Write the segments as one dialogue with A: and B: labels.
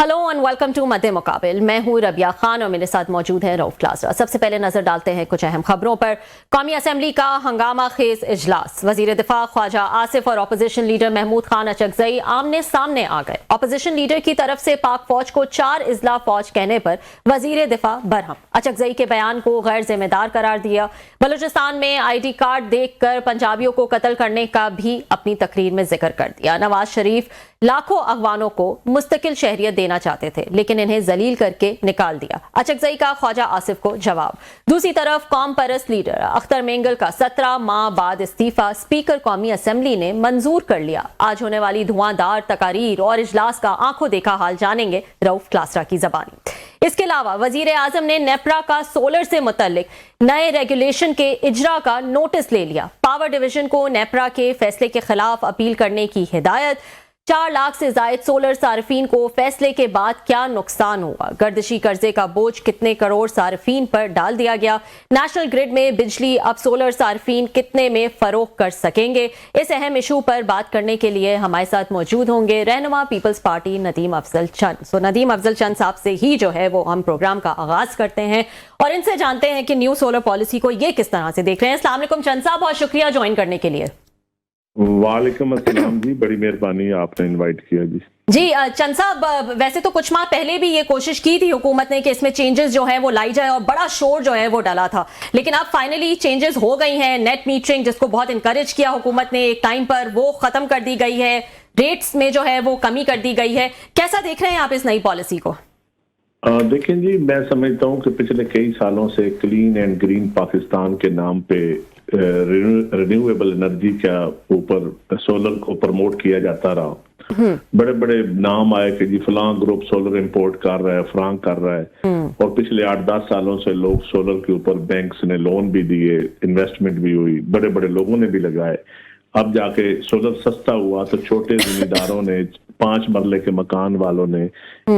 A: Hello and welcome to मध्य मुकाबिल। मैं हूं रबिया खान और मेरे साथ मौजूद है रऊफ क्लासरा। सबसे पहले नजर डालते हैं कुछ अहम खबरों पर। कौमी असेंबली का हंगामा खेज इजलास, वजीर दिफा ख्वाजा आसिफ और अपोजिशन लीडर महमूद खान अचकजई आमने सामने आ गए। अपोजिशन लीडर की तरफ से पाक फौज को 4 इजला फौज कहने पर वजीर दिफा बरहम। अचकजई के बयान को गैर जिम्मेदार करार दिया। बलूचिस्तान में ID कार्ड देखकर पंजाबियों को कत्ल करने का भी अपनी तकरीर में जिक्र कर दिया। नवाज शरीफ लाखों अफगानों को मुस्तकिल शहरियत देना चाहते थे लेकिन इन्हें जलील करके निकाल दिया। अचकजई का ख्वाजा आसिफ को जवाब। दूसरी तरफ कौम परस्त लीडर अख्तर मेंगल का 17 माह बाद इस्तीफा स्पीकर कौमी असेंबली ने मंजूर कर लिया। आज होने वाली धुआंधार तकारीर और इजलास का आंखों देखा हाल जानेंगे रऊफ क्लासरा की जबानी। इसके अलावा वजीर आजम ने नेपरा का सोलर से मुतल्लिक नए रेगुलेशन के इजरा का नोटिस ले लिया। पावर डिवीजन को नेपरा के फैसले के खिलाफ अपील करने की हिदायत। 4 लाख से जायद सोलर सार्फिन को फैसले के बाद क्या नुकसान हुआ, गर्दिशी कर्जे का बोझ कितने करोड़ सार्फिन पर डाल दिया गया, नेशनल ग्रिड में बिजली अब सोलर सार्फिन कितने में फरोख्त कर सकेंगे। इस अहम इशू पर बात करने के लिए हमारे साथ मौजूद होंगे रहनुमा पीपल्स पार्टी नदीम अफजल चंद। नदीम अफजल चंद साहब से ही जो है वो हम प्रोग्राम का आगाज करते हैं और इनसे जानते हैं कि न्यू सोलर पॉलिसी को ये किस तरह से देख रहे हैं। अस्सलाम वालेकुम चंद साहब, बहुत शुक्रिया ज्वाइन करने के लिए।
B: वालेकुम अस्सलाम जी, बड़ी मेहरबानी आपने इनवाइट किया जी।
A: जी चंद साहब, वैसे तो कुछ माह पहले भी ये कोशिश की थी हुकूमत ने कि इसमें चेंजेस जो है वो लाई जाए और बड़ा शोर जो है वो डाला था, लेकिन अब फाइनली चेंजेस हो गई हैं। नेट मीटरिंग जिसको बहुत इनकरेज किया हुकूमत ने एक टाइम पर, वो खत्म कर दी गई है। रेट्स में जो है वो कमी कर दी गई है। कैसा देख रहे हैं आप इस नई पॉलिसी को?
B: देखें जी, मैं समझता हूँ कि पिछले कई सालों से क्लीन एंड ग्रीन पाकिस्तान के नाम पे रिन्यूएबल एनर्जी का ऊपर सोलर को प्रमोट किया जाता रहा। बड़े बड़े नाम आए कि जी फलां ग्रुप सोलर इंपोर्ट कर रहा है, फ्रांक कर रहा है, और पिछले 8-10 सालों से लोग सोलर के ऊपर बैंक्स ने लोन भी दिए, इन्वेस्टमेंट भी हुई, बड़े बड़े लोगों ने भी लगाए। अब जाके सोलर सस्ता हुआ तो छोटे जिम्मेदारों ने, 5 मरले के मकान वालों ने,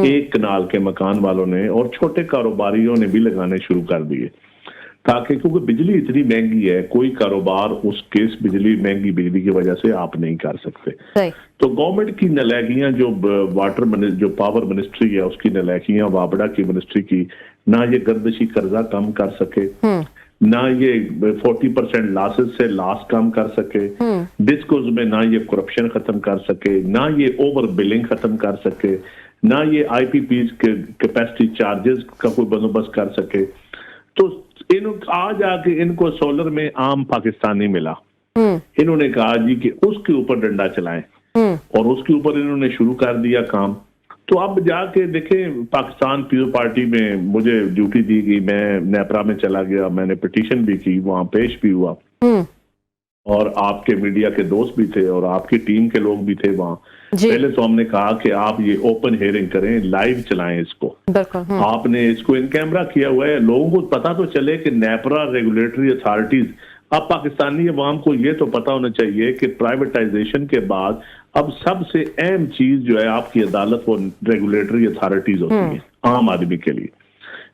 B: 1 कनाल के मकान वालों ने और छोटे कारोबारियों ने भी लगाने शुरू कर दिए, ताकि क्योंकि बिजली इतनी महंगी है, कोई कारोबार उस केस महंगी बिजली की वजह से आप नहीं कर सकते। तो गवर्नमेंट की नलायकियां, जो पावर मिनिस्ट्री है उसकी नलायकियां, वाबड़ा की मिनिस्ट्री की, ना ये गर्दिशी कर्जा कम कर सके, ना ये 40% लॉसेस से लॉस कम कर सके, डिस्कोज में ना ये करप्शन खत्म कर सके, ना ये ओवर बिलिंग खत्म कर सके, ना ये IPPs के कैपेसिटी चार्जेस का कोई बंदोबस्त कर सके। तो आज आके इनको सोलर में आम पाकिस्तानी मिला, इन्होंने कहा जी कि उसके ऊपर डंडा चलाएं, और उसके ऊपर इन्होंने शुरू कर दिया काम। तो अब जाके देखें, पाकिस्तान पीपल्स पार्टी में मुझे ड्यूटी दी गई, मैं नेपरा में चला गया, मैंने पिटीशन भी की, वहां पेश भी हुआ, और आपके मीडिया के दोस्त भी थे और आपकी टीम के लोग भी थे वहां। पहले तो हमने कहा कि आप ये ओपन हियरिंग करें, लाइव चलाएं इसको। आपने इसको इन कैमरा किया हुआ है, लोगों को पता तो चले कि नेपरा रेगुलेटरी अथॉरिटीज, अब पाकिस्तानी अवाम को ये तो पता होना चाहिए कि प्राइवेटाइजेशन के बाद अब सबसे अहम चीज जो है आपकी अदालत, वो रेगुलेटरी अथॉरिटीज होती है आम आदमी के लिए।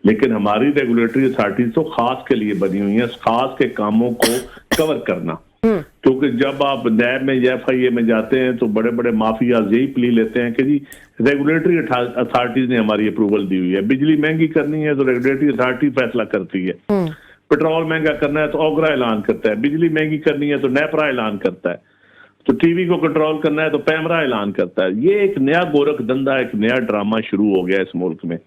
B: लेकिन हमारी रेगुलेटरी अथॉरिटीज तो खास के लिए बनी हुई है, खास के कामों को कवर करना। क्योंकि जब आप नैब में या FIA में जाते हैं तो बड़े बड़े माफियाज यही प्ली लेते हैं कि जी रेगुलेटरी अथॉरिटीज ने हमारी अप्रूवल दी हुई है, बिजली महंगी करनी है तो रेगुलेटरी अथॉरिटी फैसला करती है, पेट्रोल महंगा करना है तो ओगरा ऐलान करता है, बिजली महंगी करनी है तो नेपरा ऐलान करता है, तो टीवी को कंट्रोल करना है तो पैमरा ऐलान करता है। ये एक नया गोरख धंधा, एक नया ड्रामा शुरू हो गया इस मुल्क में।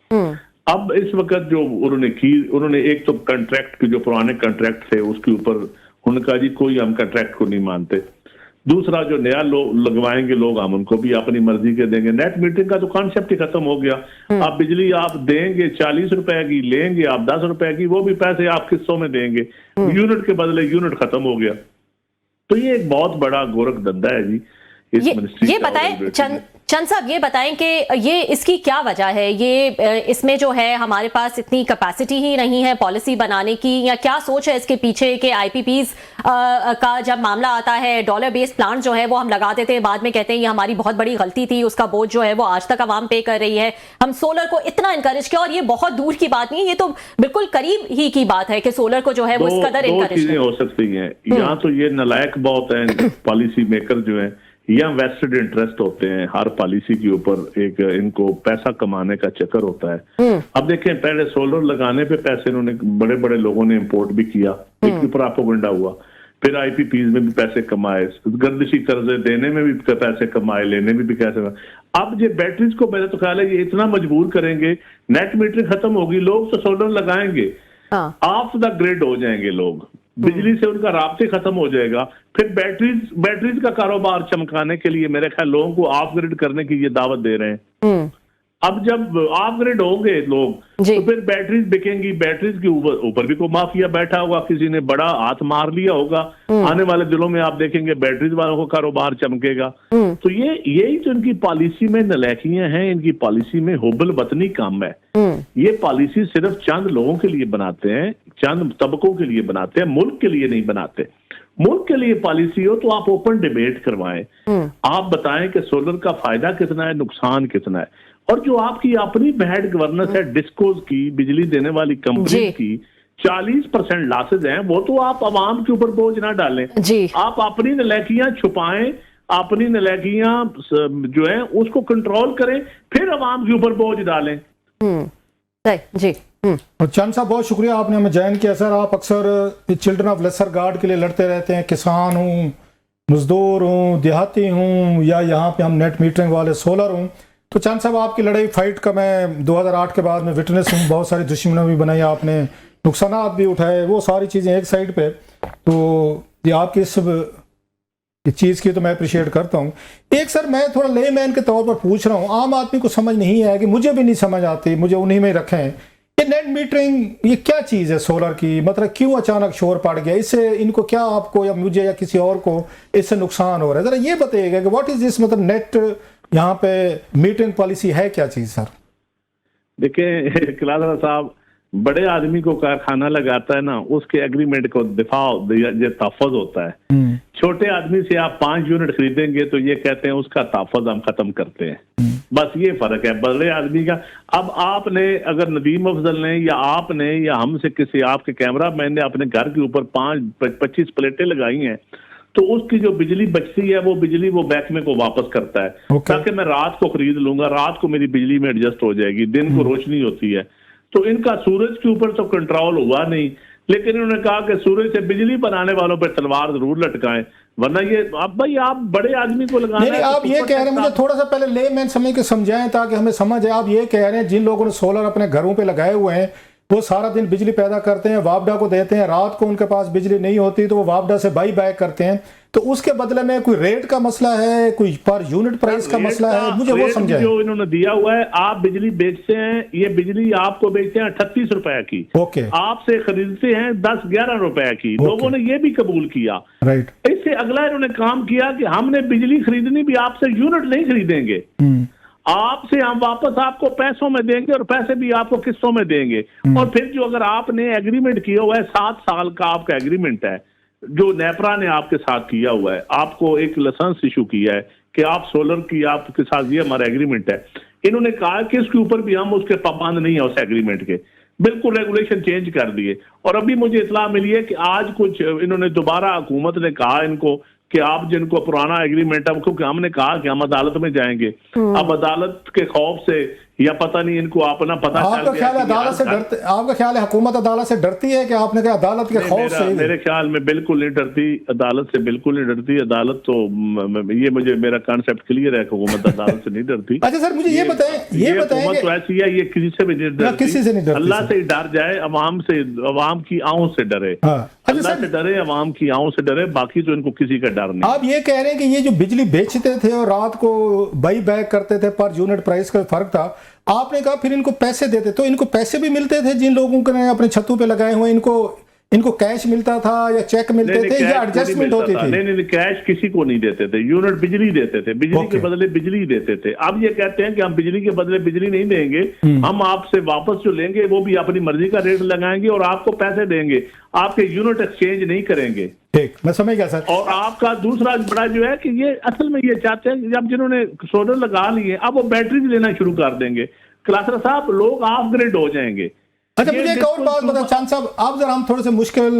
B: अब इस वक्त जो उन्होंने एक तो कॉन्ट्रैक्ट के जो पुराने कॉन्ट्रैक्ट थे उसके ऊपर उनका जी कोई हम कॉन्ट्रैक्ट को नहीं मानते। दूसरा जो नया लगवाएंगे लोग, हम उनको भी अपनी मर्जी के देंगे। नेट मीटरिंग का तो कॉन्सेप्ट ही खत्म हो गया। आप बिजली आप देंगे 40 रुपए की, लेंगे आप 10 रुपए की, वो भी पैसे आप किस्तों में देंगे, यूनिट के बदले यूनिट खत्म हो गया। तो ये एक बहुत बड़ा गोरख धंधा है जी।
A: ये बताएं चंद साहब, ये बताएं कि ये इसकी क्या वजह है? ये इसमें जो है हमारे पास इतनी कैपेसिटी ही नहीं है पॉलिसी बनाने की, या क्या सोच है इसके पीछे कि IPPs का जब मामला आता है, डॉलर बेस्ड प्लांट जो है वो हम लगा देते हैं, बाद में कहते हैं ये हमारी बहुत बड़ी गलती थी, उसका बोझ जो है वो आज तक आवाम पे कर रही है। हम सोलर को इतना इनकरेज किया, और ये बहुत दूर की बात नहीं है, ये तो बिल्कुल करीब ही की बात है कि सोलर को जो है वो इस कदर इनकरेज
B: हो सकती है। यहाँ तो ये नालायक बहुत है पॉलिसी मेकर जो है, या वेस्टेड इंटरेस्ट होते हैं हर पॉलिसी के ऊपर, एक इनको पैसा कमाने का चक्कर होता है। अब देखें, पहले सोलर लगाने पे पैसे इन्होंने बड़े बड़े लोगों ने इंपोर्ट भी किया, एक प्रोपेगेंडा हुआ, फिर आईपीपीज में भी पैसे कमाए, गर्दिशी कर्जे देने में भी पैसे कमाए, लेने में भी पैसे कमाए। अब ये बैटरीज को मेरा तो ख्याल है ये इतना मजबूर करेंगे, नेट मीटरिंग खत्म होगी, लोग तो सोलर लगाएंगे, ऑफ द ग्रिड हो जाएंगे लोग, बिजली से उनका राब्ते खत्म हो जाएगा। फिर बैटरीज का कारोबार चमकाने के लिए मेरे ख्याल लोगों को ऑफ ग्रिड करने की ये दावत दे रहे हैं। अब जब ऑफ ग्रिड होंगे लोग तो फिर बैटरीज बिकेंगी, बैटरीज के ऊपर भी कोई माफिया बैठा होगा, किसी ने बड़ा हाथ मार लिया होगा, आने वाले दिनों में आप देखेंगे बैटरीज वालों को कारोबार चमकेगा। तो यही तो इनकी पॉलिसी में नलायकियां हैं, इनकी पॉलिसी में हुब्बल वतनी कम है। ये पॉलिसी सिर्फ चंद लोगों के लिए बनाते हैं, चंद तबकों के लिए बनाते हैं, मुल्क के लिए नहीं बनाते। मुल्क के लिए पॉलिसी हो तो आप ओपन डिबेट करवाएं, आप बताएं कि सोलर का फायदा कितना है, नुकसान कितना है। और जो आपकी अपनी बैड गवर्नेंस है डिस्कोज की, बिजली देने वाली कंपनी की 40% लॉसेज हैं, वो तो आप अवाम के ऊपर बोझ ना डालें। आप अपनी नलायकियां छुपाएं, अपनी नलायकियां जो है उसको कंट्रोल करें, फिर अवाम के ऊपर बोझ डालें।
A: जी
C: और चंद साहब बहुत शुक्रिया, आपने हमें ज्वाइन किया। सर, आप अक्सर चिल्ड्रन ऑफ लेसर गार्ड के लिए लड़ते रहते हैं, किसान हूँ, मजदूर हूँ, देहाती हूँ, या यहाँ पे हम नेट मीटरिंग वाले सोलर हूँ। तो चंद साहब, आपकी लड़ाई फाइट का मैं 2008 के बाद में विटनेस हूँ, बहुत सारी दुश्मनी भी बनाई आपने, नुकसान भी उठाए, वो सारी चीज़ें एक साइड पे। तो ये आपकी इस चीज़ की तो मैं अप्रिशिएट करता हूँ। एक सर, मैं थोड़ा ले मैन के तौर पर पूछ रहा हूँ, आम आदमी को समझ नहीं है कि मुझे भी नहीं समझ आती, मुझे उन्हीं में ही रखें, ये नेट मीटरिंग ये क्या चीज़ है सोलर की, मतलब क्यों अचानक शोर पड़ गया, इससे इनको क्या, आपको या मुझे या किसी और को इससे नुकसान हो रहा है? ज़रा ये बताइएगा कि व्हाट इज़ दिस, मतलब नेट यहाँ पे मीटरिंग पॉलिसी है क्या चीज़ सर?
B: देखिए कलादरा साहब, बड़े आदमी को कारखाना लगाता है ना, उसके एग्रीमेंट को दिफा ये तहफ़्फ़ुज़ होता है। छोटे आदमी से आप 5 यूनिट खरीदेंगे तो ये कहते हैं उसका तहफ़्फ़ुज़ हम खत्म करते हैं। बस ये फर्क है बड़े आदमी का। अब आपने अगर नदीम अफजल ने या आपने या हमसे किसी आपके कैमरा मैन ने अपने घर के ऊपर 25 प्लेटें लगाई हैं, तो उसकी जो बिजली बचती है वो बिजली वो महकमे को वापस करता है, ताकि मैं रात को खरीद लूंगा, रात को मेरी बिजली में एडजस्ट हो जाएगी, दिन को रोशनी होती है। तो इनका सूरज के ऊपर तो कंट्रोल हुआ नहीं, लेकिन इन्होंने कहा कि सूरज से बिजली बनाने वालों पर तलवार जरूर लटकाएं, वरना ये आप भाई आप बड़े आदमी को लगाना
C: नहीं, आप ये कह रहे हैं, मुझे थोड़ा सा पहले ले मैन समझ के समझाएं ताकि हमें समझ आए। आप ये कह रहे हैं जिन लोगों ने सोलर अपने घरों पे लगाए हुए हैं वो सारा दिन बिजली पैदा करते हैं, वापडा को देते हैं, रात को उनके पास बिजली नहीं होती तो वो वापडा से बाई बैक करते हैं, तो उसके बदले में कोई रेट का मसला है, कोई पर यूनिट प्राइस का मसला है, मुझे वो समझाएं।
B: जो इन्होंने दिया हुआ है, आप बिजली बेचते हैं, ये बिजली आपको बेचते हैं 38 रुपए की,
C: ओके,
B: आपसे खरीदते हैं 10-11 रुपए की, लोगों ने ये भी कबूल किया।
C: राइट,
B: इससे अगला इन्होंने काम किया कि हमने बिजली खरीदनी भी आपसे यूनिट नहीं खरीदेंगे, आपसे हम वापस आपको पैसों में देंगे और पैसे भी आपको किस्तों में देंगे। और फिर जो अगर आपने एग्रीमेंट किया हुआ है, 7 साल का आपका एग्रीमेंट है जो नेपरा ने आपके साथ किया हुआ है, आपको एक लाइसेंस इशू किया है कि आप सोलर की आपके साथ ये हमारा एग्रीमेंट है, इन्होंने कहा कि इसके ऊपर भी हम उसके पाबंद नहीं है उस एग्रीमेंट के, बिल्कुल रेगुलेशन चेंज कर दिए। और अभी मुझे इतला मिली है कि आज कुछ इन्होंने दोबारा हुकूमत ने कहा इनको कि आप जिनको पुराना एग्रीमेंट है, क्योंकि हमने कहा कि हम अदालत में जाएंगे, अब अदालत के खौफ से या पता नहीं इनको अपना पता
C: आपका ख्याल है अदालत से डरते, आपका ख्याल है हुकूमत अदालत से डरती है कि आपने कहा अदालत के खौफ से?
B: मेरे ख्याल में बिल्कुल नहीं डरती, अदालत से बिल्कुल नहीं डरती। अदालत तो ये मुझे मेरा कॉन्सेप्ट क्लियर है, हुकूमत अदालत से नहीं डरती।
C: अच्छा सर, मुझे ये बताएं
B: हुकूमत तो ऐसी है, ये किसी से भी नहीं डरती,
C: किसी से नहीं डरती,
B: अल्लाह से डर जाए, अवाम से, अवाम की आंखों से डरे, अल्लाह से डरे, अवाम की आंखों से डरे, बाकी तो इनको किसी का डर नहीं।
C: आप ये कह रहे हैं कि ये जो बिजली बेचते थे और रात को बाई बैक करते थे, पर यूनिट प्राइस का फर्क था, आपने कहा फिर इनको पैसे देते, तो इनको पैसे भी मिलते थे जिन लोगों ने अपने छतों पे लगाए हुए, इनको कैश मिलता था या चेक मिलते थे या एडजस्टमेंट होती थी?
B: नहीं, कैश किसी को नहीं देते थे, यूनिट बिजली देते थे, बिजली के बदले बिजली देते थे। अब ये कहते हैं कि हम बिजली के बदले बिजली नहीं देंगे, हम आपसे वापस जो लेंगे वो भी अपनी मर्जी का रेट लगाएंगे और आपको पैसे देंगे, आपके यूनिट एक्सचेंज नहीं करेंगे।
C: ठीक, मैं समझ गया सर।
B: और आपका दूसरा बड़ा जो है कि ये असल में ये चाहते हैं कि जब जिन्होंने सोलर लगा लिए अब वो बैटरी लेना शुरू कर देंगे, क्लासर साहब लोग ऑफ ग्रिड हो जाएंगे।
C: अच्छा, मुझे एक और बात बताओ चांद साहब, आप जरा हम थोड़े से मुश्किल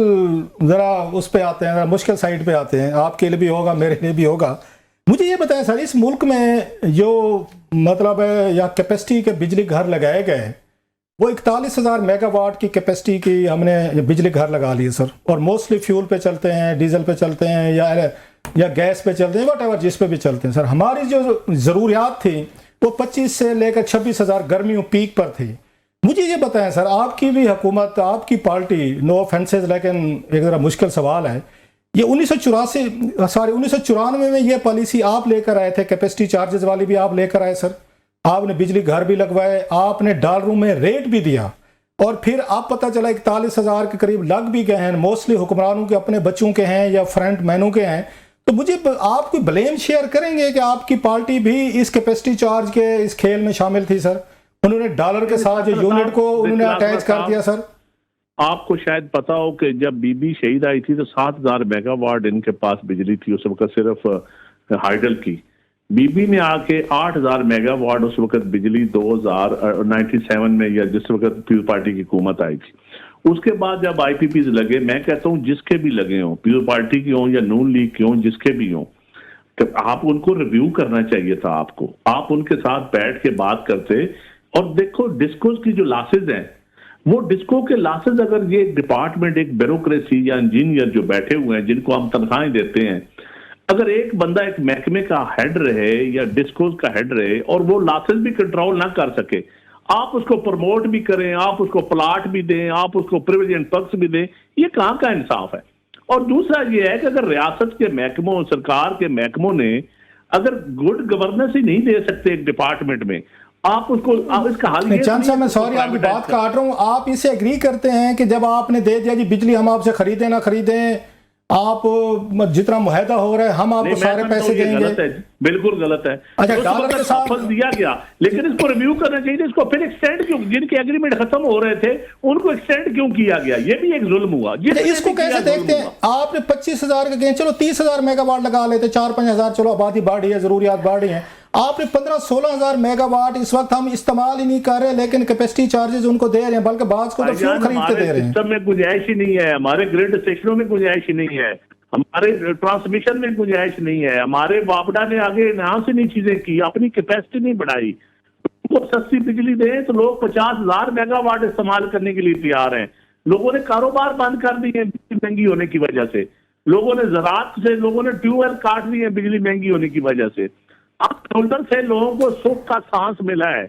C: जरा उस पे आते हैं, जरा मुश्किल साइड पे आते हैं, आपके लिए भी होगा मेरे लिए भी होगा। मुझे ये बताएं सर, इस मुल्क में जो मतलब है या कैपेसिटी के बिजली घर लगाए गए वो 41,000 मेगावाट की कैपेसिटी की हमने बिजली घर लगा लिए सर, और मोस्टली फ्यूल पे चलते हैं, डीजल पे चलते हैं या गैस पे चलते हैं, वट जिस पे भी चलते हैं सर। हमारी जो ज़रूरियात थी वो 25 से लेकर 26,000 गर्मियों पीक पर थी। मुझे ये बताएं सर, आपकी भी हुकूमत, आपकी पार्टी, नो ऑफेंसेस लेकिन एक ज़रा मुश्किल सवाल है, ये 1994 में ये पॉलिसी आप लेकर आए थे, कैपेसिटी चार्जेस वाली भी आप लेकर आए सर, आपने बिजली घर भी लगवाए, आपने डॉलरों में रेट भी दिया, और फिर आप पता चला 41,000 के करीब लग भी गए हैं, मोस्टली हुक्मरानों के अपने बच्चों के हैं या फ्रंट मैनों के हैं। तो मुझे आप कोई ब्लेम शेयर करेंगे कि आपकी पार्टी भी इस कैपेसिटी चार्ज के इस खेल में शामिल थी सर? उन्होंने डॉलर के साथ जो यूनिट को उन्होंने अटैच कर दिया सर।
B: आपको शायद पता हो कि जब बीबी शहीद आई थी तो 7,000 मेगावाट इनके पास बिजली थी उस वक्त सिर्फ हाइडल की। बीबी ने आके 8,000 मेगावाट उस वक्त बिजली 2097 में या जिस वक्त पीपल्स पार्टी की हुकूमत आई थी, उसके बाद जब आईपीपी लगे, मैं कहता हूं जिसके भी लगे हों, पीपल्स पार्टी की हों या नून लीग की हों, जिसके भी हों, तो आप उनको रिव्यू करना चाहिए था। आपको आप उनके साथ बैठ के बात करते, और देखो डिस्कोस की जो लॉसेज हैं, वो डिस्को के लॉसेज, अगर ये डिपार्टमेंट, एक ब्यूरोक्रेसी या इंजीनियर जो बैठे हुए हैं जिनको हम तनख्वाहें देते हैं, अगर एक बंदा एक महकमे का हेड रहे या डिस्कोस का हेड रहे और वो लॉसेज भी कंट्रोल ना कर सके, आप उसको प्रमोट भी करें, आप उसको प्लाट भी दें, आप उसको प्रिविलेज पर्क्स भी दें, ये कहाँ का इंसाफ है? और दूसरा ये है कि अगर रियासत के महकमों, सरकार के महकमों ने अगर गुड गवर्नेंस ही नहीं दे सकते एक डिपार्टमेंट में, आप उसको इसका हल
C: चंद साहब, मैं सॉरी आपकी बात काट रहा हूँ, आप इससे एग्री करते हैं कि जब आपने दे दिया जी बिजली हम आपसे खरीदें ना खरीदें, आप जितना मुआहदा हो रहा है हम आपको सारे पैसे देंगे?
B: गलत है, बिल्कुल गलत है।
C: अच्छा, डॉलर के साथ
B: दिया गया, लेकिन इसको रिव्यू करना चाहिए, इसको फिर एक्सटेंड क्यों, जिनके एग्रीमेंट खत्म हो रहे थे उनको एक्सटेंड क्यों किया गया? ये भी एक जुल्म हुआ।
C: इसको कैसे देखते हैं? आपने 25,000 के, चलो 30,000 मेगावाट लगा लेते, 4-5,000, चलो आबादी बढ़ी है, जरूरियात बढ़ी है, आपने 15-16,000 मेगावाट इस वक्त हम इस्तेमाल ही नहीं कर रहे, लेकिन कैपेसिटी चार्जेस उनको दे रहे हैं, बल्कि बाज को तो फ्यूल खरीद के दे रहे हैं।
B: सिस्टम में गुंजाइश ही नहीं है, हमारे ग्रिड स्टेशनों में गुंजाइश ही नहीं है, हमारे ट्रांसमिशन में गुंजाइश नहीं है, हमारे वापडा ने आगे यहाँ से नहीं चीजें की, अपनी कैपेसिटी नहीं बढ़ाई। वो सस्ती बिजली दें तो लोग 50,000 मेगावाट इस्तेमाल करने के लिए तैयार हैं। लोगों ने कारोबार बंद कर दिए महंगी होने की वजह से, लोगों ने ज़राअत से, लोगों ने ट्यूबवेल काट दिए बिजली महंगी होने की वजह से। अब सोलर से लोगों को सुख का सांस मिला है,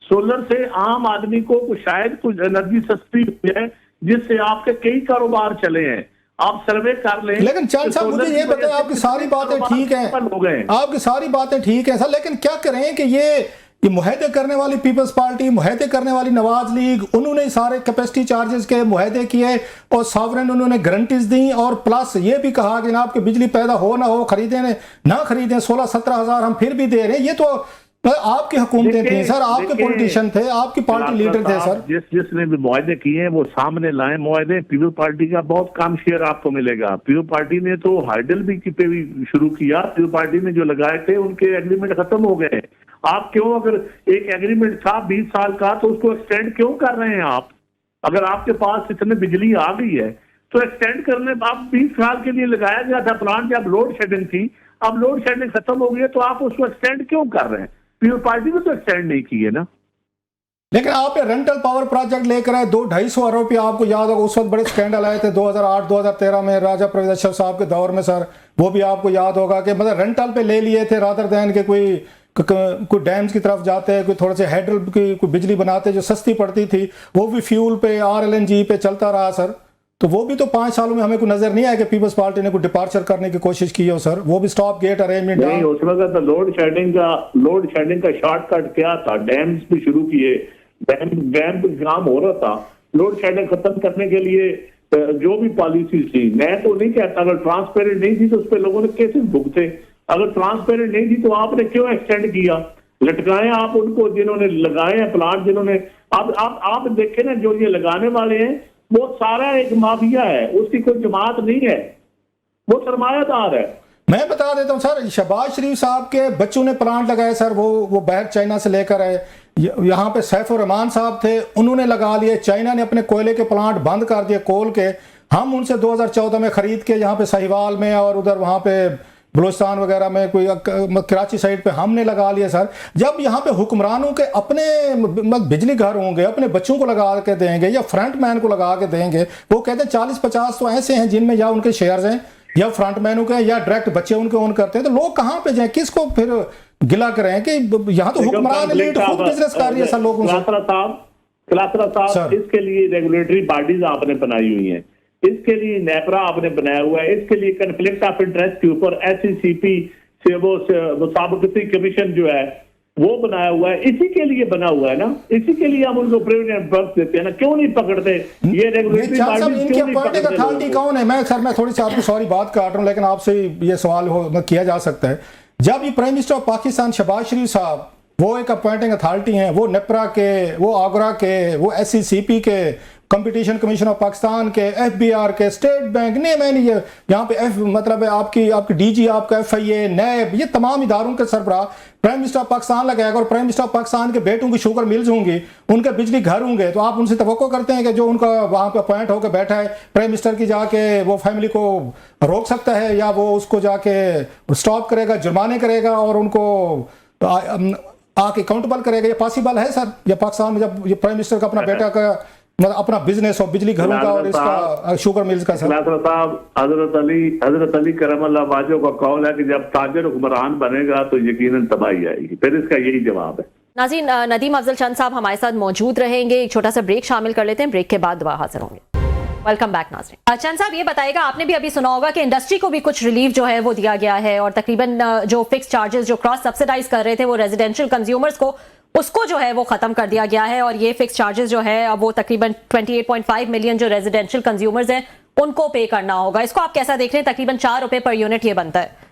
B: सोलर से आम आदमी को शायद कुछ एनर्जी सस्ती हुई है जिससे आपके कई कारोबार चले हैं। आप सर्वे कर लें।
C: लेकिन चंद साहब मुझे ये बताएं, आपकी सारी बातें ठीक हैं, आपकी सारी बातें ठीक हैं सर, लेकिन क्या करें कि ये मुआहदे करने वाली पीपल्स पार्टी, मुआहदे करने वाली नवाज लीग, उन्होंने सारे कैपेसिटी चार्जेस के मुआहदे किए और सॉवरेन उन्होंने गारंटीज दी, और प्लस ये भी कहा कि आपकी बिजली पैदा हो ना हो, खरीदें ना खरीदें, 16-17 हज़ार हम फिर भी दे रहे हैं। ये तो आपकी हुकूमतें थी सर, आपके पॉलिटिशियन थे, आपकी पार्टी लीडर थे सर।
B: जिसने भी मुआहदे किए हैं वो सामने लाए मुआहदे। पीपल्स पार्टी का बहुत कम शेयर आपको मिलेगा। पीपल्स पार्टी ने तो हाइडल भी शुरू किया, पीपल्स पार्टी ने जो लगाए थे उनके एग्रीमेंट खत्म हो गए। आप क्यों, अगर एक एग्रीमेंट था 20 साल का तो उसको एक्सटेंड क्यों कर रहे हैं आप? अगर आपके पास इतने बिजली आ गई है तो एक्सटेंड करने, आप 20 साल के लिए लगाया गया था प्लांट जब लोड शेडिंग थी, अब लोड शेडिंग खत्म हो गई है तो आप उसको एक्सटेंड क्यों कर रहे हैं? पीपल्स पार्टी ने तो एक्सटेंड नहीं की है ना।
C: लेकिन आप रेंटल पावर प्रोजेक्ट लेकर आए 200-250 अरब रुपया, आपको याद होगा उस वक्त बड़े स्कैंडल आए थे 2008-2013 में राजा परवेज अशरफ साहब के दौर में सर, वो भी आपको याद होगा कि मतलब रेंटल पे ले लिए थे रादर दैन के कोई डैम्स की तरफ जाते, कोई थोड़े से हेडल की कोई बिजली बनाते जो सस्ती पड़ती थी, वो भी फ्यूल पे RLNG पे चलता रहा सर। तो वो भी तो 5 सालों में हमें कोई नजर नहीं आया कि पीपल्स पार्टी ने कोई डिपार्चर करने की कोशिश की हो सर। वो भी स्टॉप गेट अरेंजमेंट
B: नहीं, उस वक्त लोड शेडिंग का शॉर्टकट क्या था? डैम्स भी शुरू किए, डैम काम हो रहा था, लोड शेडिंग खत्म करने के लिए जो भी पॉलिसी थी, मैं तो नहीं कहता अगर ट्रांसपेरेंट नहीं थी तो उस पर लोगों ने केसेस भुगते, अगर ट्रांसपेरेंट नहीं थी तो आपने क्यों एक्सटेंड किया? लटकाएं आप उनको जिन्होंने लगाए हैं प्लांट, जिन्होंने आप देखें ना, जो ये लगाने वाले हैं वो सारा एक माफिया है, उसकी कोई जमात नहीं है, वो सरमायादार है।
C: मैं बता देता हूँ सर, शहबाज शरीफ साहब के बच्चों ने प्लांट लगाए सर, वो बाहर चाइना से लेकर आए, यहाँ पे सैफुर रहमान साहब थे, उन्होंने लगा लिए, चाइना ने अपने कोयले के प्लांट बंद कर दिए कोल के, हम उनसे 2014 में खरीद के यहाँ पे साहिवाल में और उधर वहाँ पे बलूचिस्तान वगैरह में कोई कराची साइड पे हमने लगा लिया सर। जब यहाँ पे हुक्मरानों के अपने बिजली घर होंगे, अपने बच्चों को लगा के देंगे या फ्रंट मैन को लगा के देंगे, वो कहते हैं 40-50 तो ऐसे हैं जिनमें या उनके शेयर्स हैं या फ्रंट मैनों के या डायरेक्ट बच्चे उनके ओन करते हैं, तो लोग कहाँ पे जाएं, किसको फिर गिला करें कि यहाँ तो हुक्मरान एलीट खुद बिजनेस कर रही है सर लोगों से।
B: कलासरा साहब, इसके लिए रेगुलेटरी बॉडीज आपने बनाई हुई हैं, इसके लिए नेपरा आपने बनाया हुआ है, इसके लिए कन्फ्लिक्ट ऑफ इंटरेस्ट के ऊपर SECP से वो मुसाबकती कमीशन जो है वो बनाया हुआ है, इसी के लिए बना हुआ है ना, इसी के लिए हम उनको प्रेविडेंट वर्क देते हैं ना, क्यों नहीं पकड़ते ये रेगुलेटरी बॉडीज, क्यों नहीं पकड़ते?
C: अथॉरिटी कौन है? मैं थोड़ी सी आपको सॉरी बात काट रहा हूँ, लेकिन आपसे ये सवाल किया जा सकता है। जब ये prime minister of Pakistan Shahbaz Sharif साहब वो एक अपॉइंटिंग अथॉरिटी हैं, वो नेपरा के, वो आगरा के, वो SECP के, कंपटीशन कमीशन ऑफ पाकिस्तान के, FBR के, स्टेट बैंक ने, मैंने ये यहाँ पे मतलब है आपकी DG, आपका FIA, NAB, ये तमाम इदारों के सरबराह प्राइम मिनिस्टर ऑफ पाकिस्तान लगाएगा, और प्राइम मिनिस्टर ऑफ पाकिस्तान के बेटों की शुगर मिल्स होंगी, उनके बिजली घर होंगे, तो आप उनसे तवक्को करते हैं कि जो उनका वहाँ पे अपॉइंट होकर बैठा है प्राइम मिनिस्टर की जाके वो फैमिली को रोक सकता है, या वो उसको जाके स्टॉप करेगा, जुर्माने करेगा और उनको आके अकाउंटेबल करेगा? ये पॉसिबल है सर? ये पाकिस्तान में जब ये प्राइम मिनिस्टर का अपना बेटा का मतलब अपना बिजनेस और बिजली घरों का और इसका शुगर मिल्स का? सर
B: साहब, हजरत अली करमल्लाह वाजह का कौल है कि जब ताजिर हुक्मरान बनेगा तो यकीनन तबाही आएगी, फिर इसका यही जवाब है।
A: नाज़रीन, नदीम अफजल चंद साहब हमारे साथ मौजूद रहेंगे, एक छोटा सा ब्रेक शामिल कर लेते हैं, ब्रेक के बाद दोबारा हाजिर होंगे। वेलकम बैक नाज़रीन। चंद साहब, ये बताएगा, आपने भी अभी सुना होगा कि इंडस्ट्री को भी कुछ रिलीफ जो है वो दिया गया है, और तकरीबन जो फिक्स चार्जेस जो क्रॉस सब्सिडाइज कर रहे थे वो रेजिडेंशियल कंज्यूमर्स को, उसको जो है वो खत्म कर दिया गया है, और ये फिक्स चार्जेस जो है अब वो तकरीबन 28.5 मिलियन जो रेजिडेंशियल कंज्यूमर्स हैं उनको पे करना होगा। इसको आप कैसा देख रहे हैं? तकरीबन 4 रुपए पर यूनिट ये बनता है।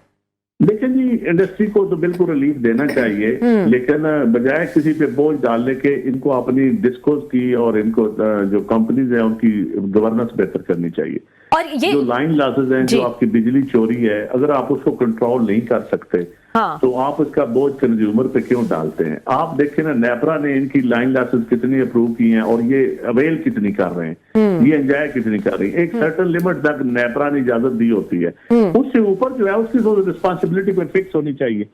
B: देखिए जी, इंडस्ट्री को तो बिल्कुल रिलीफ देना चाहिए, लेकिन बजाय किसी पे बोझ डालने के इनको अपनी डिस्कोस की और इनको जो कंपनीज है उनकी गवर्नेंस बेहतर करनी चाहिए।
A: और ये
B: जो लाइन लॉसेज हैं, जो आपकी बिजली चोरी है, अगर आप उसको कंट्रोल नहीं कर सकते तो आप उसका बोझ कंज्यूमर पे क्यों डालते हैं? आप देखें ना, नेपरा ने इनकी लाइन लॉसेज कितनी अप्रूव की हैं और ये अवेल कितनी कर रहे हैं, ये एंजॉय कितनी कर रही है। एक सर्टन लिमिट तक नेपरा ने इजाजत दी होती है, उससे ऊपर जो है उसकी तो रिस्पॉन्सिबिलिटी पे फिक्स होनी चाहिए।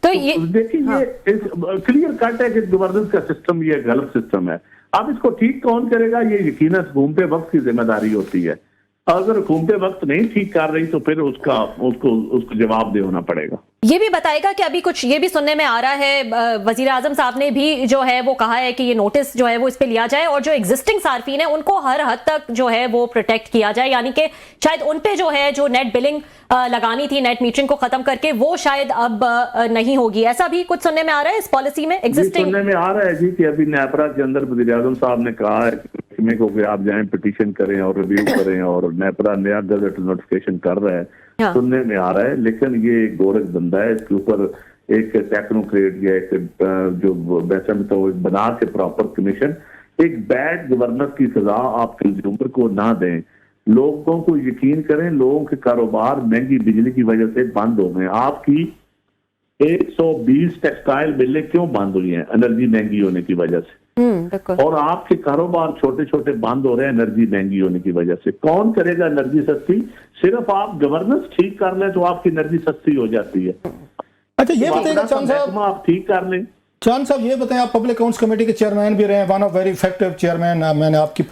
A: तो ये
B: देखिए, ये क्लियर कट है कि गवर्नेंस का सिस्टम ये गलत सिस्टम है। अब इसको ठीक कौन करेगा? ये यकीनन हुकूमत वक्त की जिम्मेदारी होती है। अगर हुकूमत वक्त नहीं ठीक कर रही तो फिर उसको जवाब देना पड़ेगा।
A: ये भी बताएगा कि अभी कुछ ये भी सुनने में आ रहा है, वजीर आजम साहब ने भी जो है वो कहा है कि ये नोटिस जो है वो इस पे लिया जाए, और जो एग्जिस्टिंग सार्फिन है उनको हर हद तक जो है वो प्रोटेक्ट किया जाए, यानी कि शायद उन पे जो है जो नेट बिलिंग लगानी थी, नेट मीटरिंग को खत्म करके, वो शायद अब नहीं होगी। ऐसा भी कुछ सुनने में आ रहा है इस पॉलिसी में एग्जिस्टिंग?
B: सुनने में आ रहा है जी कि अभी नेपरा के अंदर वजीर आजम साहब ने कहा है को कि आप जाएं पिटीशन करें और रिव्यू करें, और नेपरा नया गजट नोटिफिकेशन कर रहा है, सुनने में आ रहा है। लेकिन ये गोरख धंधा है, इसके ऊपर एक टेक्नोक्रेट या एक जो वैसे में तो बना के प्रॉपर कमीशन, एक बैड गवर्नेंस की सजा आप कंज्यूमर को ना दें। लोगों को यकीन करें, लोगों के कारोबार महंगी बिजली की वजह से बंद हो गए। आपकी 120 टेक्सटाइल मिलें क्यों बंद हुई हैं? एनर्जी महंगी होने की वजह से। और आपके कारोबार छोटे छोटे बंद हो रहे हैं एनर्जी महंगी होने की वजह से। कौन करेगा एनर्जी सस्ती? सिर्फ आप गवर्नेंस ठीक कर लें तो आपकी एनर्जी सस्ती हो जाती है।
C: अच्छा, ये बताइएगा चंद साहब,
B: आप ठीक कर लें।
C: चंद साहब ये बताएं, आप पब्लिक अकाउंट्स कमेटी के चेयरमैन भी रहे हैं, one of very effective chairman, मैंने आपकी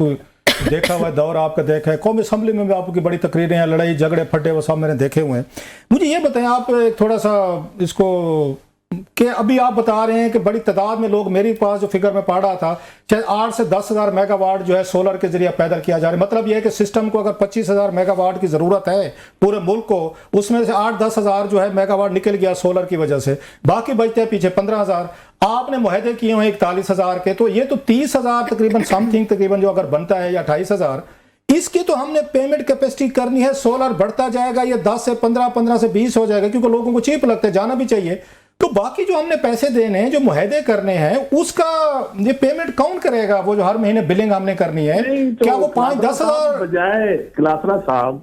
C: देखा हुआ दौर आपका देखा है, कौमी असम्बली में भी आपकी बड़ी तकरीरें हैं, लड़ाई झगड़े फटे वो सब मैंने देखे हुए हैं। मुझे ये बताएं आप थोड़ा सा इसको, कि अभी आप बता रहे हैं कि बड़ी तादाद में लोग, मेरे पास जो फिगर में पढ़ रहा था, चाहे 8 से 10 हज़ार मेगावाट जो है सोलर के जरिए पैदा किया जा रहा है। मतलब यह है कि सिस्टम को अगर 25,000 मेगावाट की ज़रूरत है पूरे मुल्क को, उसमें से 8-10 हज़ार जो है मेगावाट निकल गया सोलर की वजह से, बाकी बचते हैं पीछे 15,000। आपने मुआहदे किए हुए 41,000 के, तो ये तो 30,000 तकरीबन समथिंग तकरीबन जो अगर बनता है, या 28,000, इसकी तो हमने पेमेंट कैपेसिटी करनी है। सोलर बढ़ता जाएगा, ये 10 से 15, 15 से 20 हो जाएगा, क्योंकि लोगों को चीप लगता है, जाना भी चाहिए। तो बाकी जो हमने पैसे देने हैं, जो मुआहदे करने हैं, उसका ये पेमेंट कौन करेगा? वो जो हर महीने बिलिंग हमने करनी है, तो क्या वो 5-10 हज़ार?
B: बजाय कलासरा साहब,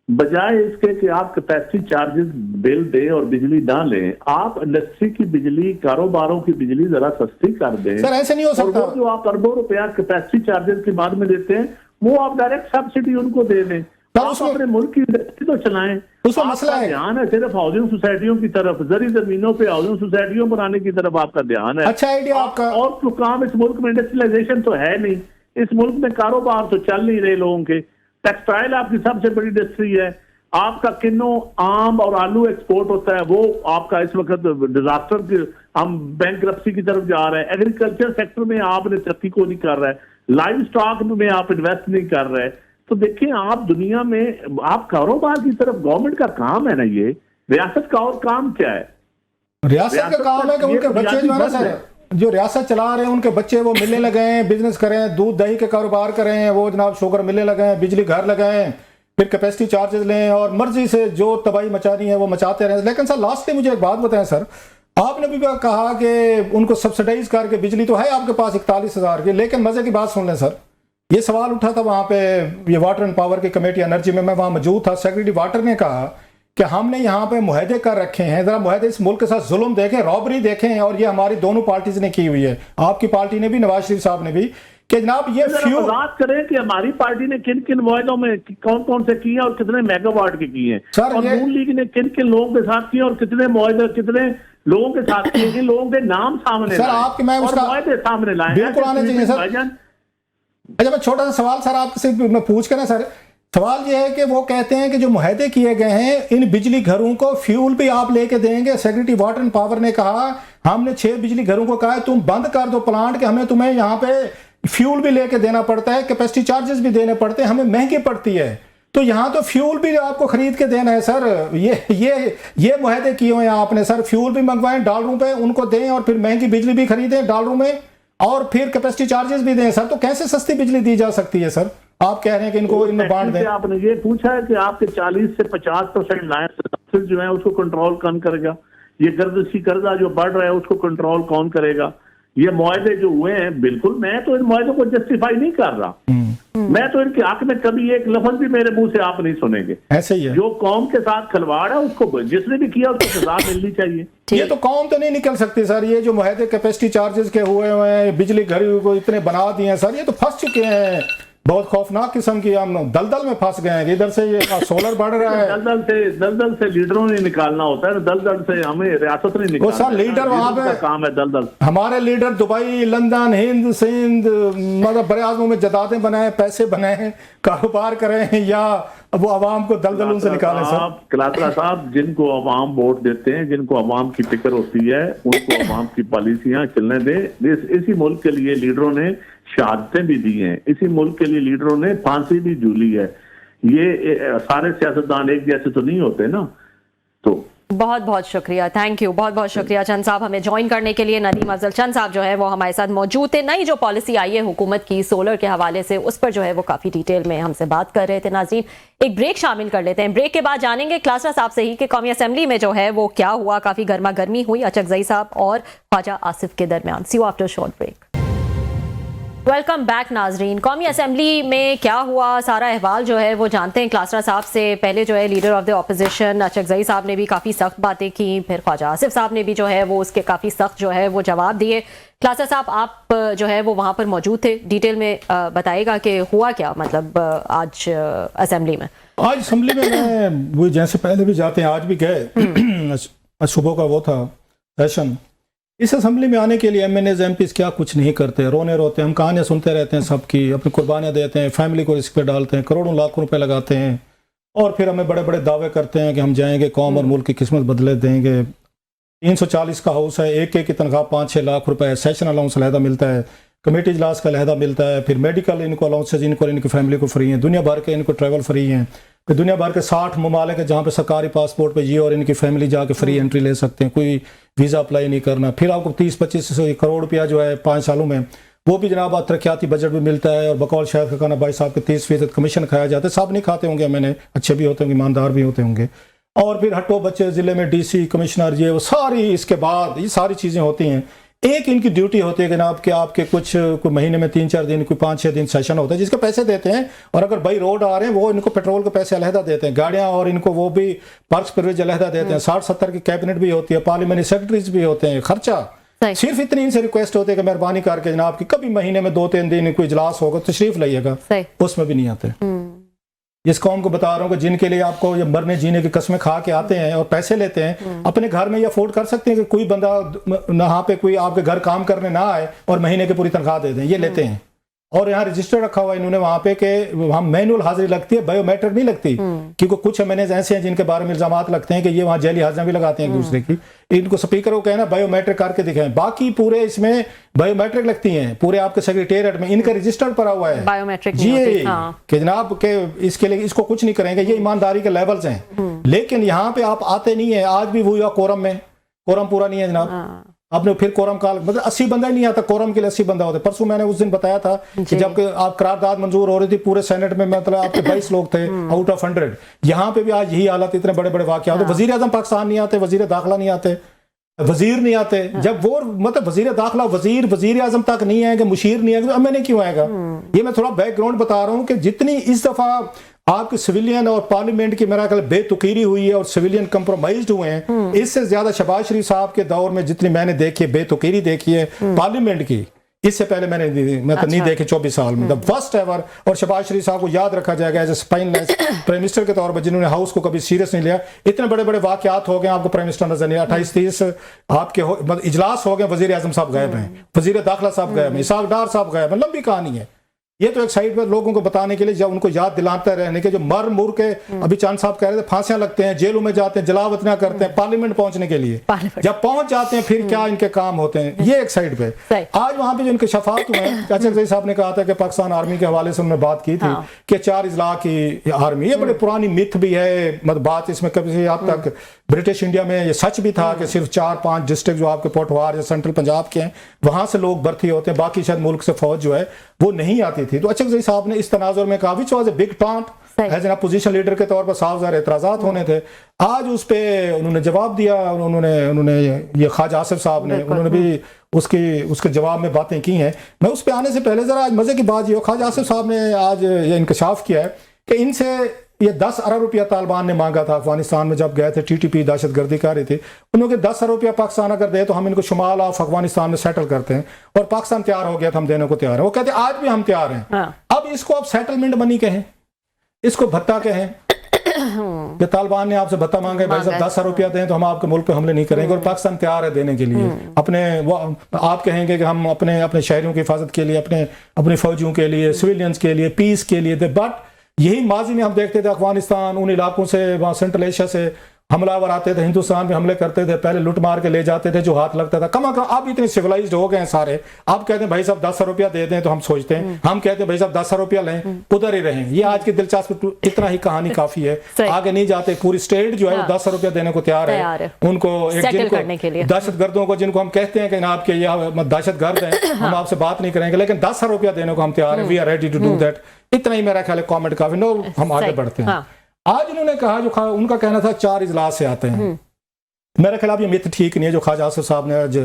B: बजाय इसके कि आप कैपेसिटी चार्जेस बिल दें और बिजली ना लें, आप इंडस्ट्री की बिजली, कारोबारों की बिजली जरा सस्ती कर दें।
C: सर ऐसे नहीं हो सकता।
B: जो आप अरबों रुपया कैपेसिटी चार्जेस के बाद में देते हैं, वो आप डायरेक्ट सब्सिडी उनको दे दें।
C: पर
B: आप
C: उसमें
B: अपने मुल्क की इंडस्ट्री तो चलाएं।
C: उसमें मसला
B: आपका
C: है।
B: ध्यान है सिर्फ हाउसिंग सोसाइटियों की तरफ, जरी जमीनों पे हाउसिंग सोसाइटियों बनाने की तरफ आपका ध्यान है।
C: अच्छा आइडिया आपका।
B: और तो काम इस मुल्क में इंडस्ट्रियलाइजेशन तो है नहीं, इस मुल्क में कारोबार तो चल नहीं रहे लोगों के। टेक्सटाइल आपकी सबसे बड़ी इंडस्ट्री है, आपका किन्नों आम और आलू एक्सपोर्ट होता है, वो आपका इस वक्त डिजास्टर की, हम बैंकरप्सी की तरफ जा रहे हैं। एग्रीकल्चर सेक्टर में आपने तरक्की को नहीं कर रहा है, लाइव स्टॉक में आप इन्वेस्ट नहीं कर रहे। तो देखिए आप दुनिया में आप कारोबार की तरफ, गवर्नमेंट का काम है ना ये, रियासत का और काम क्या है?
C: रियासत का काम है कि उनके बच्चे जो है ना सर, जो रियासत चला रहे हैं उनके बच्चे वो मिलने लगे हैं, बिजनेस करें, दूध दही के कारोबार करें, वो जनाब शुगर मिलने लगे हैं, बिजली घर लगाएं, फिर कैपेसिटी चार्जेस लें और मर्जी से जो तबाही मचानी है वो मचाते रहें। लेकिन सर लास्टली मुझे एक बात बताएं सर, आपने भी कहा कि उनको सब्सिडाइज करके, बिजली तो है आपके पास 41,000 की, लेकिन मजे की बात सुन लें सर, ये सवाल उठा था वहाँ पे, ये वाटर एंड पावर की कमेटी एनर्जी में, मैं वहाँ मौजूद था, सेक्रेटरी वाटर ने कहा कि हमने यहाँ पे मुआहदे कर रखे हैं, जरा मुआहदे इस मुल्क के साथ जुल्म देखें, रॉबरी देखें, और ये हमारी दोनों पार्टीज ने की हुई है, आपकी पार्टी ने भी, नवाज शरीफ साहब ने भी, कि जनाब ये फ्यूल
B: बात करें कि हमारी पार्टी ने किन किन मुआहदों में कौन कौन से किए और कितने मेगावाट के किए हैं,
C: सर,
B: और
C: ये
B: नून लीग ने किन किन लोगों के साथ किए और कितने मुआहदे कितने लोगों के साथ किए, इन लोगों के नाम सामने
C: सर,
B: लाएं
C: आपके मैं
B: और
C: उसका
B: मुआहदे सामने लाएं।
C: बिल्कुल आने चाहिए सर।
B: भाईजान,
C: अच्छा मैं छोटा सा सवाल सर आपसे मैं पूछ कर ना सर, सवाल ये है कि वो कहते हैं कि जो मुआहदे किए गए हैं इन बिजली घरों को फ्यूल भी आप लेके देंगे। सेक्रेटरी वाटर एंड पावर ने कहा, हमने 6 बिजली घरों को कहा है तुम बंद कर दो प्लांट, कि हमें तुम्हें यहाँ पे फ्यूल भी लेके देना पड़ता है, कैपेसिटी चार्जेस भी देने पड़ते हैं, हमें महंगी पड़ती है, तो यहाँ तो फ्यूल भी आपको खरीद के देना है सर। ये मुआहदे किए हुए हैं आपने सर, फ्यूल भी मंगवाएं डॉलरों पे, उनको दें, और फिर महंगी बिजली भी खरीदें डॉलरों में, और फिर कैपेसिटी चार्जेस भी दें सर। तो कैसे सस्ती बिजली दी जा सकती है सर? आप कह रहे हैं कि इनको इनमें बांट दें।
B: आपने ये पूछा है कि आपके 40 से 50% लाइन जो है उसको कंट्रोल कौन करेगा? ये गर्दिशी कर्जा जो बढ़ रहा है उसको कंट्रोल कौन करेगा? ये मुआहदे जो हुए हैं, बिल्कुल मैं तो इन मुआहदों को जस्टिफाई नहीं कर रहा, मैं तो इनके हक में कभी एक लफ्ज भी मेरे मुंह से आप नहीं सुनेंगे।
C: ऐसे ही है,
B: जो कौम के साथ खिलवाड़ है उसको जिसने भी किया उसको सजा मिलनी चाहिए।
C: ये तो कौम तो नहीं निकल सकती सर, ये जो मुआहदे कैपेसिटी चार्जेस के हुए हैं, बिजली घर को इतने बना दिए हैं सर, ये तो फंस चुके हैं, बहुत खौफनाक किस्म की, हम दलदल में फंस गए हैं। इधर से ये सोलर बढ़ रहा है,
B: दलदल से लीडरों ने निकालना होता है, दलदल से हमें रियासत नहीं निकालना।
C: वो सर लीडर वहां पे
B: काम है दलदल।
C: हमारे leader Dubai, London, Hind, Sindh, मतलब बड़े आजमों में जदादें बनाए, पैसे बनाए, कारोबार करें, या वो अवाम को दलदलों से निकालें सर?
B: कलात्रा साहब, जिनको अवाम वोट देते हैं, जिनको अवाम की फिक्र होती है, उनको अवाम की पॉलिसियां चलने दें। इसी मुल्क के लिए लीडरों ने शहादतें भी दी हैं, इसी मुल्क के लिए लीडरों ने फांसी भी झूली है। ये सारे सियासतदान एक जैसे तो नहीं होते ना। तो
A: बहुत बहुत शुक्रिया, थैंक यू, बहुत बहुत शुक्रिया चंद साहब हमें ज्वाइन करने के लिए। नदीम अफजल चंद साहब जो है वो हमारे साथ मौजूद थे। नई जो पॉलिसी आई है हुकूमत की सोलर के हवाले से, उस पर जो है वो काफ़ी डिटेल में हमसे बात कर रहे थे। नाज़रीन, एक ब्रेक शामिल कर लेते हैं, ब्रेक के बाद जानेंगे क्लासरा साहब से ही कि कौमी असम्बली में जो है वो क्या हुआ, काफ़ी गर्मा गर्मी हुई अचकजई साहब और ख्वाजा आसिफ के दरमियान। See you after short break. Welcome back नाजरीन। कौमी असम्बली में क्या हुआ, सारा अहवाल जो है वो जानते हैं क्लासरा साहब से। पहले जो है leader of the opposition Achakzai साहब ने भी काफ़ी सख्त बातें की, फिर ख्वाजा आसिफ साहब ने भी जो है वो उसके काफ़ी सख्त जो है वो जवाब दिए। क्लासरा साहब, आप जो है वो वहाँ पर मौजूद थे, डिटेल में बताइएगा कि हुआ क्या, मतलब आज असम्बली में।
C: आज असम्बली में मैं वो जैसे पहले भी जाते हैं, आज भी गए, सुबह का वो था सेशन। इस असम्बली में आने के लिए MNAs MPs क्या कुछ नहीं करते, रोने रोते हैं, हम कहानियाँ सुनते रहते हैं सबकी, अपनी कुर्बानियाँ देते हैं, फैमिली को रिस्क पे डालते हैं, करोड़ों लाखों रुपए लगाते हैं, और फिर हमें बड़े बड़े दावे करते हैं कि हम जाएंगे, कौम और मुल्क की किस्मत बदले देंगे। 340 का हाउस है, एक की तनख्वाह 5-6 लाख रुपए है, सेशन अलाउंस अलहदा मिलता है, कमेटी इजलास का अलहदा मिलता है, फिर मेडिकल इनको अलाउंसेज इनको इनकी फैमिली को फ्री हैं, दुनिया भर के इनको ट्रैवल फ्री हैं, फिर दुनिया भर के 60 ममालिक है जहाँ पे सरकारी पासपोर्ट पे ये और इनकी फैमिली जाके फ्री एंट्री ले सकते हैं, कोई वीज़ा अप्लाई नहीं करना। फिर आपको 30-25 करोड़ रुपया जो है 5 सालों में, वो भी जनाब तरक्याती बजट भी मिलता है, और बकौल शायद खाना भाई साहब के 30% कमीशन खाया जाता है। सब नहीं खाते होंगे, मैंने अच्छे भी होते होंगे, ईमानदार भी होते होंगे। और फिर हट्टो बच्चे ज़िले में DC कमिश्नर, ये वो सारी, इसके बाद ये सारी चीज़ें होती हैं। एक इनकी ड्यूटी होती है कि जनाब कि आपके कुछ कोई महीने में 3-4 दिन, कोई 5-6 दिन सेशन होता है जिसके पैसे देते हैं, और अगर बाई रोड आ रहे हैं वो इनको पेट्रोल के पैसे अलहदा देते हैं, गाड़ियां और इनको वो भी पर्क्स प्रिविलेज अलहदा देते हैं। 60-70 की कैबिनेट भी होती है, पार्लियामेंट्री सेक्रेटरीज भी होते हैं। खर्चा सिर्फ इतनी इनसे रिक्वेस्ट होती है कि मेहरबानी करके जनाब कि कभी महीने में 2-3 दिन कोई इजलास होगा तशरीफ लाइएगा, उसमें भी नहीं आते। इस कौम को बता रहा हूँ कि जिनके लिए आपको ये मरने जीने की कस्में खा के आते हैं और पैसे लेते हैं, अपने घर में ये अफोर्ड कर सकते हैं कि कोई बंदा यहाँ पे कोई आपके घर काम करने ना आए और महीने की पूरी तनख्वाह दे दें, ये लेते हैं। और यहाँ रजिस्टर रखा हुआ है इन्होंने वहां पे कि वहाँ मैनुअल हाजिरी लगती है, बायोमेट्रिक नहीं लगती, क्योंकि कुछ एमएनएज ऐसे हैं जिनके बारे में इल्जामात लगते हैं कि ये वहाँ जेली हाजिरियां भी लगाते हैं एक दूसरे की। इनको स्पीकर को कहना बायोमेट्रिक करके दिखाएं, बाकी पूरे इसमें बायोमेट्रिक लगती हैं, पूरे आपके सेक्रेटेरिएट में इनका रजिस्टर पड़ा हुआ है
A: बायोमेट्रिक
C: जी कि जनाब के इसके लिए इसको कुछ नहीं करेंगे, ये ईमानदारी के लेवल्स हैं। लेकिन यहाँ पे आप आते नहीं है, आज भी हुआ कोरम में, कोरम पूरा नहीं है जनाब, आपने फिर कोरम का मतलब 80 बंदा ही नहीं आता, कोरम के लिए 80 बंदा होते। परसों मैंने उस दिन बताया था कि जब आप करारदाद मंजूर हो रही थी पूरे सेनेट में, मतलब आपके 22 लोग थे आउट ऑफ 100। यहाँ पे भी आज यही हालत, इतने बड़े बड़े वाक़या होते। वजीर आजम पाकिस्तान नहीं आते, वजीर दाखिला नहीं आते, वजीर नहीं आते। जब वो मतलब वजीर दाखिला वजीर आजम तक नहीं आएंगे, मुशीर नहीं आएंगे, मैंने क्यों आएगा? ये मैं थोड़ा बैकग्राउंड बता रहा हूँ कि जितनी इस दफा आपके सिविलियन और पार्लियामेंट की मेरा ख्याल बेतुकीरी हुई है और सिविलियन कंप्रोमाइज्ड हुए हैं, इससे ज्यादा शहबाज शरीफ साहब के दौर में जितनी मैंने देखी है बेतुकीरी देखी है पार्लियामेंट की, इससे पहले मैंने नहीं देखी 24 साल में, द फर्स्ट एवर। और शहबाज शरीफ साहब को याद रखा जाएगा as a spineless prime minister के तौर पर, जिन्होंने हाउस को कभी सीरियस नहीं लिया। इतने बड़े बड़े वाकयात हो गए, आपको प्राइम मिनिस्टर नजर नहीं, 28-30 आपके मतलब इजलास हो गए, वजीर आजम साहब गायब हैं, वजीर दाखिला साहब गायब हैं, इसाक डार साहब गायब हैं, लंबी कहानी है। ये तो एक साइड पर लोगों को बताने के लिए, जब उनको याद दिलाते रहने के, जो मर मुर के अभी चांद साहब कह रहे थे फांसियां लगते हैं, जेलों में जाते हैं, जलावतनियां करते हैं पार्लियामेंट पहुंचने के लिए, जब पहुंच जाते हैं फिर क्या इनके काम होते हैं, ये एक साइड पे। आज वहां पे जो इनके शफात हुए हैं, चाचा साहब ने कहा था कि पाकिस्तान आर्मी के हवाले से उन्होंने बात की थी कि 4 अजला की आर्मी, ये बड़ी पुरानी मिथ भी है, मतलब बात इसमें कभी अब तक ब्रिटिश इंडिया में ये सच भी था कि सिर्फ 4-5 डिस्ट्रिक्ट जो आपके पोटवार या सेंट्रल पंजाब के हैं वहां से लोग भर्ती होते हैं, बाकी शायद मुल्क से फौज जो है वो नहीं आती थी। तो अचक साहब ने इस तनाजुर में कहा which was a big taunt, as an opposition leader के तौर पर साफ ज़ाहिर एतराज़ात होने थे। आज उस पर उन्होंने जवाब दिया, उन्होंने ये ख्वाजा आसिफ साहब ने, उन्होंने भी उसके जवाब में बातें की हैं। मैं उस पर आने से पहले ज़रा आज मज़े की बात ये, ख्वाजा आसिफ साहब ने आज ये इंकशाफ किया है कि इनसे ये 10 अरब रुपया तालिबान ने मांगा था अफगानिस्तान में, जब गए थे टीटीपी दहशत गर्दी कर रही थी, उन्होंने 10 अरब रुपया पाकिस्तान अगर दे तो हम इनको शुमाल ऑफ अफगानिस्तान में सेटल करते हैं, और पाकिस्तान तैयार हो गया था, हम देने को तैयार है। वो कहते आज भी हम तैयार हैं। अब इसको आप सेटलमेंट मनी कहें, इसको भत्ता कहें कि तालिबान ने आपसे भत्ता मांगा, भाई साहब 10 अरब रुपया दें तो हम आपके मुल्क पे हमले नहीं करेंगे, और पाकिस्तान तैयार है देने के लिए अपने, आप कहेंगे कि हम अपने शहरियों की हिफाजत के लिए, अपने फौजियों के लिए, सिविलियंस के लिए, पीस के लिए, बट यही माजी में हम देखते थे अफगानिस्तान उन इलाकों से, वहाँ सेंट्रल एशिया से हमलावर आते थे, हिंदुस्तान में हमले करते थे, पहले लुट मार के ले जाते थे, जो हाथ लगता था। कम अब इतने सिविलाइज्ड हो गए हैं सारे, आप कहते हैं भाई साहब 10 रुपया दे दें तो हम सोचते हैं, हम कहते हैं भाई साहब 10 रुपया लें उधर ही रहें। ये आज की दिलचस्प इतना ही कहानी काफी है, आगे नहीं जाते। पूरी स्टेट जो है वो 10 रुपया देने को तैयार है उनको, दहशत गर्दों को जिनको हम कहते हैं कि आपके ये दहशत गर्द हैं, हम आपसे बात नहीं करेंगे, लेकिन 10 रुपया देने को हम तैयार हैं, we are ready to do that. इतना ही मेरा ख्याल है, कॉमेंट काफी। नो, हम आगे बढ़ते हैं। आज इन्होंने कहा, जो उनका कहना था 4 इजलास से आते हैं, मेरे खिलाफ ये मिथ ठीक नहीं है जो ख्वाजा आसिफ साहब ने आज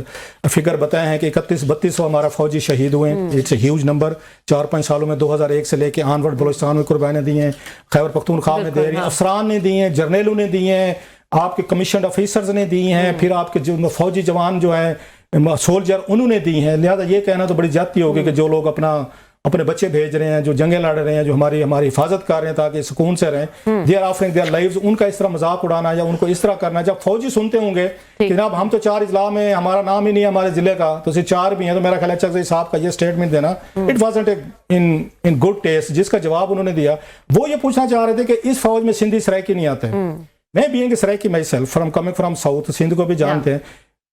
C: फिगर बताए हैं कि 31-32 हमारा फौजी शहीद हुए हैं। It's a huge number. 4-5 सालों में 2001 से लेके आनवर्ड बलोचिस्तान में कुर्बानियां दी हैं, खैबर पख्तूनख्वा में दे रही हैं, अफसरान ने दी हैं, जर्नलों ने दी हैं, आपके कमीशन ऑफिसर्स ने दी हैं, फिर आपके जो फौजी जवान जो हैं सोल्जर उन्होंने दी हैं। लिहाजा ये कहना तो बड़ी ज्यादती होगी कि जो लोग अपने बच्चे भेज रहे हैं, जो जंगें लड़ रहे हैं, जो हमारी हिफाजत कर रहे हैं ताकि सुकून से रहें, they are offering their lives, उनका इस तरह मजाक उड़ाना या उनको इस तरह करना। जब फौजी सुनते होंगे कि जनाब हम तो 4 इजला में, हमारा नाम ही नहीं है हमारे जिले का, तो सिर्फ 4 भी हैं, तो मेरा ख्याल है साहब का ये स्टेटमेंट देना it wasn't in good taste. जिसका जवाब उन्होंने दिया वो ये पूछना चाह रहे थे कि इस फौज में सिंधी सराइकी नहीं आते। मैं being Saraiki myself from coming from south, Sindh को भी जानते हैं।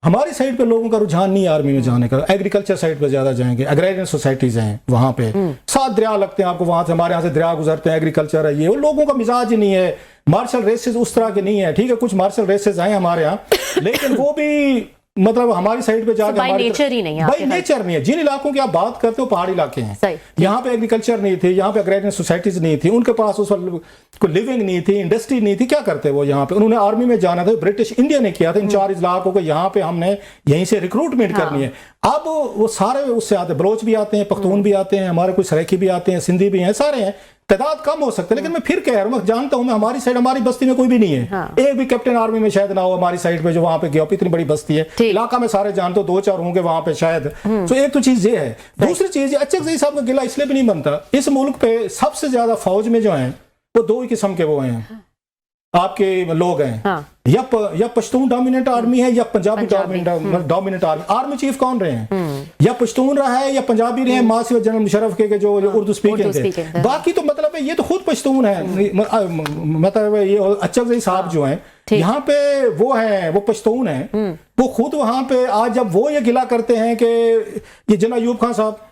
C: हमारी साइड पे लोगों का रुझान नहीं आर्मी में जाने का, एग्रीकल्चर साइड पे ज्यादा जाएंगे, एग्रेरियन सोसाइटीज हैं वहां पे, 7 दरिया लगते हैं आपको वहां से, हमारे यहाँ से दरिया गुजरते हैं, एग्रीकल्चर है, ये वो लोगों का मिजाज ही नहीं है। मार्शल रेसेस उस तरह के नहीं है, ठीक है कुछ मार्शल रेसेस हैं हमारे यहाँ, लेकिन वो भी मतलब हमारी साइड पे जाके
A: बाय नेचर ही नहीं है,
C: भाई नेचर नहीं है। जिन इलाकों की आप बात करते हो पहाड़ी इलाके हैं, यहाँ पे एग्रीकल्चर नहीं थी, यहाँ पे एग्रेरियन सोसाइटीज नहीं थी, उनके पास उस कोई लिविंग नहीं थी, इंडस्ट्री नहीं थी, क्या करते वो यहाँ पे? उन्होंने आर्मी में जाना था, ब्रिटिश इंडिया ने किया था इन 4 इलाकों को, यहाँ पे हमने यहीं से रिक्रूटमेंट करनी है। अब वो सारे उससे आते, बलोच भी आते हैं, पख्तून भी आते हैं, हमारे कुछ सराइकी भी आते हैं, सिंधी भी हैं, सारे हैं, तादाद कम हो सकते हैं। लेकिन मैं फिर कह रहा हूँ, मैं जानता हूँ, मैं हमारी साइड, हमारी बस्ती में कोई भी नहीं है, एक भी कैप्टन आर्मी में शायद ना हो हमारी साइड पे जो वहां पे गया, इतनी बड़ी बस्ती है, इलाका में सारे जानते हो, 2-4 होंगे वहां पे शायद। तो एक तो चीज ये है। दूसरी चीज, अचक साहब का गिला इसलिए भी नहीं बनता, इस मुल्क पे सबसे ज्यादा फौज में जो है वो दो ही किस्म के वो हैं आपके लोग हैं।
A: हाँ।
C: या पश्तून डोमिनेंट आर्मी है या पंजाबी डोमिनेंट आर्मी चीफ कौन रहे हैं, या पश्तून रहा है या पंजाबी रहे हैं, माँ से जनरल मुशर्रफ के जो उर्दू स्पीकिंग थे। बाकी तो मतलब है ये तो खुद पश्तून है, मतलब ये अचकज़ई साहब जो हैं यहाँ पे वो हैं, वो पश्तून हैं, वो खुद वहाँ पे आज जब वो ये गिला करते हैं कि ये जनरल अयूब खान साहब,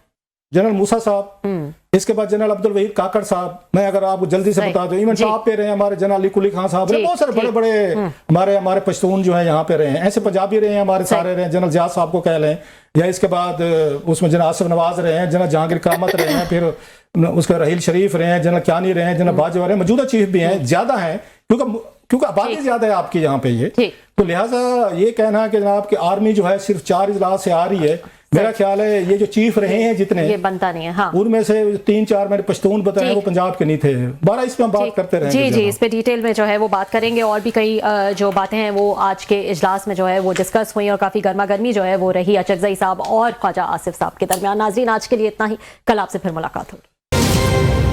C: जनरल मूसा साहब, इसके बाद जनरल अब्दुल वहीद काकड़ साहब, मैं अगर आपको जल्दी से बता दूं, इवन टॉप पे रहे हमारे जनरल अली कुली खान साहब, बहुत सारे बड़े बड़े हमारे पश्तून जो है यहाँ पे रहे हैं, ऐसे पंजाबी रहे हैं हमारे सारे रहे हैं, जनरल जियाद साहब को कह लें, या इसके बाद उसमें जनरल आसिफ नवाज रहे हैं, जनरल जहांगीर कामत रहे हैं, फिर उसका रहील शरीफ रहे हैं, जनरल क्यानी रहे हैं, जनरल बाजवा रहे हैं, मौजूदा चीफ भी हैं, ज्यादा हैं क्योंकि आबादी ज्यादा है आपकी यहाँ पे ये, तो लिहाजा ये कहना कि जनाब की आर्मी जो है सिर्फ 4 इजलास से आ रही है, मेरा ख्याल है ये जो चीफ रहे हैं जितने, ये
A: बनता नहीं है। हाँ।
C: उनमें से 3-4 मैंने पश्तून बताए वो पंजाब के नहीं थे। 12 इस पे हम बात करते रहेंगे।
A: जी, इस पे डिटेल में जो है वो बात करेंगे, और भी कई जो बातें हैं वो आज के इजलास में जो है वो डिस्कस हुई और काफी गर्मा गर्मी जो है वो रही अचकज़ई साहब और ख्वाजा आसिफ साहब के दरमियान। नाज़रीन, आज के लिए इतना ही, कल आपसे फिर मुलाकात होगी।